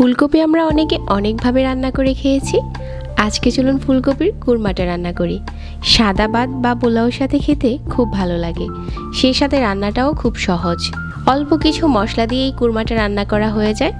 ফুলকপি আমরা অনেকে অনেকভাবে রান্না করে খেয়েছি। আজকে চলুন ফুলকপির কুরমাটা রান্না করি। সাদা ভাত বা পোলাওর সাথে খেতে খুব ভালো লাগে, সেই সাথে রান্নাটাও খুব সহজ। অল্প কিছু মশলা দিয়ে এই কুরমাটা রান্না করা হয়ে যায়।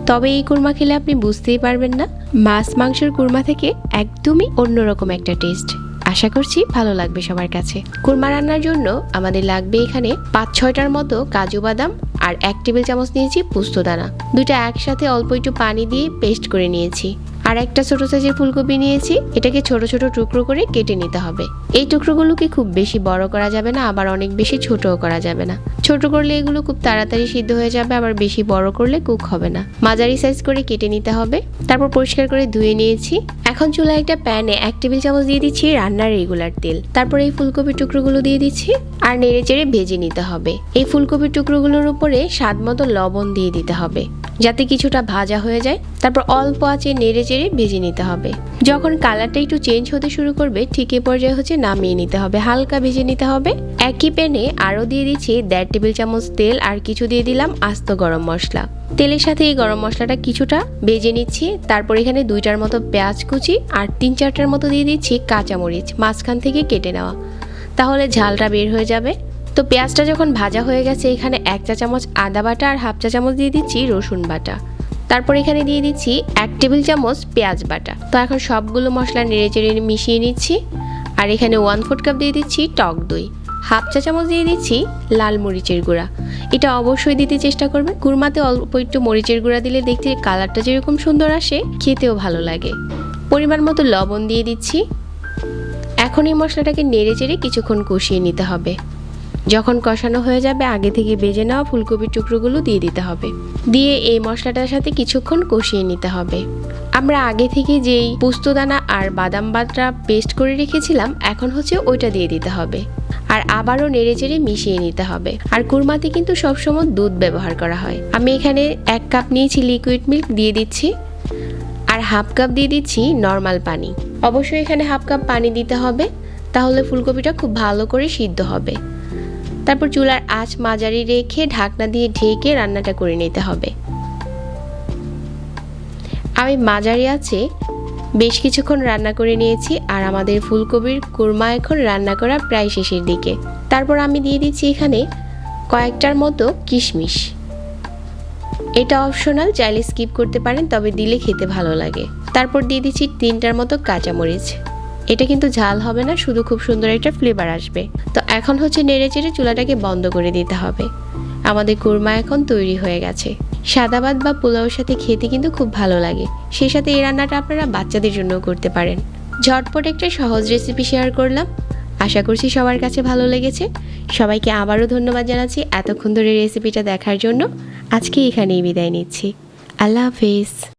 তবে এই কুরমা খেলে আপনি বুঝতেই পারবেন না, মাছ মাংসের কুরমা থেকে একদমই অন্যরকম একটা টেস্ট। আশা করছি ভালো লাগবে সবার কাছে। কুরমা রান্নার জন্য আমাদের লাগবে এখানে 5-6টার মতো কাজু বাদাম আর 1 টেবিল চামচ নিয়েছি পোস্তদানা। দুইটা একসাথে অল্প একটু পানি দিয়ে পেস্ট করে নিয়েছি। আর একটা ছোট সাইজের ফুলকপি নিয়েছি, এটাকে ছোট ছোট টুকরো করে কেটে নিতে হবে। এই টুকরোগুলোকে খুব বেশি বড় করা যাবে না, আবার অনেক বেশি ছোটও করা যাবে না। ছোট করলে এগুলো খুব তাড়াতাড়ি সিদ্ধ হয়ে যাবে, আবার বেশি বড় করলে কুক হবে না। মাঝারি সাইজ করে কেটে নিতে হবে। তারপর পরিষ্কার করে ধুয়ে নিয়েছি। এখন চুলায় একটা প্যানে 1 টেবিল চামচ দিয়ে দিচ্ছি রান্নার রেগুলার তেল। তারপর এই ফুলকপির টুকরোগুলো দিয়ে দিচ্ছি আর নেড়ে চেড়ে ভেজে নিতে হবে। এই ফুলকপির টুকরোগুলোর উপরে স্বাদ মতো লবণ দিয়ে দিতে হবে, যাতে কিছুটা ভাজা হয়ে যায়। তারপর অল্প আঁচে নেড়ে চেড়ে ভেজে নিতে হবে। যখন কালারটা একটু চেঞ্জ হতে শুরু করবে, ঠিক এই পর্যায়ে হচ্ছে নামিয়ে নিতে হবে, হালকা ভেজে নিতে হবে। একই প্যানে আরও দিয়ে দিচ্ছি 1.5 টেবিল চামচ তেল আর কিছু দিয়ে দিলাম আস্ত গরম মশলা। তেলের সাথে এই গরম মশলাটা কিছুটা ভেজে নিচ্ছি। তারপর এখানে 2টার মতো পেঁয়াজ কুচি আর 3-4টার মতো দিয়ে দিচ্ছি কাঁচামরিচ, মাঝখান থেকে কেটে নেওয়া, তাহলে ঝালটা বের হয়ে যাবে। তো পেঁয়াজটা যখন ভাজা হয়ে গেছে, এখানে 1 চা চামচ আদা বাটা আর 1/2 চা চামচ দিয়ে দিচ্ছি রসুন বাটা। তারপর এখানে দিয়ে দিচ্ছি 1 টেবিল চামচ পেঁয়াজ বাটা। তো এখন সবগুলো মশলা নেড়ে চেড়ে মিশিয়ে নিচ্ছি। আর এখানে 1/4 কাপ দিয়ে দিচ্ছি টক দই, 1/2 চা চামচ দিয়ে দিচ্ছি লাল মরিচের গুঁড়া। এটা অবশ্যই দিতে চেষ্টা করবেন। কুরমাতে অল্প একটু মরিচের গুঁড়া দিলে দেখতে কালারটা যেরকম সুন্দর আসে, খেতেও ভালো লাগে। পরিমাণ মতো লবণ দিয়ে দিচ্ছি। এখন এই মশলাটাকে নেড়ে চেড়ে কিছুক্ষণ কষিয়ে নিতে হবে। যখন কষানো হয়ে যাবে, আগে থেকে ভেজে নেওয়া ফুলকপির টুকরোগুলো দিয়ে দিতে হবে। দিয়ে এই মশলাটার সাথে কিছুক্ষণ কষিয়ে নিতে হবে। আমরা আগে থেকে যেই পোস্তদানা আর বাদাম বাটা পেস্ট করে রেখেছিলাম, এখন হচ্ছে ওইটা দিয়ে দিতে হবে। আর আবারও নেড়ে চেড়ে মিশিয়ে নিতে হবে। আর কুরমাতে কিন্তু সবসময় দুধ ব্যবহার করা হয়। আমি এখানে 1 কাপ নিয়েছি লিকুইড মিল্ক দিয়ে দিচ্ছি, আর 1/2 কাপ দিয়ে দিচ্ছি নর্মাল পানি। অবশ্যই এখানে 1/2 কাপ পানি দিতে হবে, তাহলে ফুলকপিটা খুব ভালো করে সিদ্ধ হবে। তারপর চুলার আঁচ মাঝারি রেখে ঢাকনা দিয়ে ঢেকে রান্নাটা করে নিতে হবে। আমি মাঝারি আঁচে বেশ কিছুক্ষণ রান্না করে নিয়েছি। আর আমাদের ফুলকপির কুরমা এখন রান্না করা প্রায় শেষের দিকে। তারপর আমি দিয়ে দিচ্ছি এখানে কয়েকটার মতো কিশমিশ। এটা অপশনাল, চাইলে স্কিপ করতে পারেন, তবে দিলে খেতে ভালো লাগে। তারপর দিয়ে দিচ্ছি 3টার মতো কাঁচামরিচ। এটা কিন্তু ঝাল হবে না, শুধু খুব সুন্দর একটা ফ্লেভার আসবে। তো এখন হচ্ছে নেড়ে চেড়ে চুলাটাকে বন্ধ করে দিতে হবে। আমাদের কুরমা এখন তৈরি হয়ে গেছে। সাদা ভাত বা পোলাওর সাথে খেতে কিন্তু খুব ভালো লাগে। সেই সাথে এই রান্নাটা আপনারা বাচ্চাদের জন্যও করতে পারেন। ঝটপট একটা সহজ রেসিপি শেয়ার করলাম, আশা করছি সবার কাছে ভালো লেগেছে। সবাইকে আবারও ধন্যবাদ জানাচ্ছি এতক্ষণ ধরে রেসিপিটা দেখার জন্য। আজকে এখানেই বিদায় নিচ্ছি। আল্লাহ হাফেজ।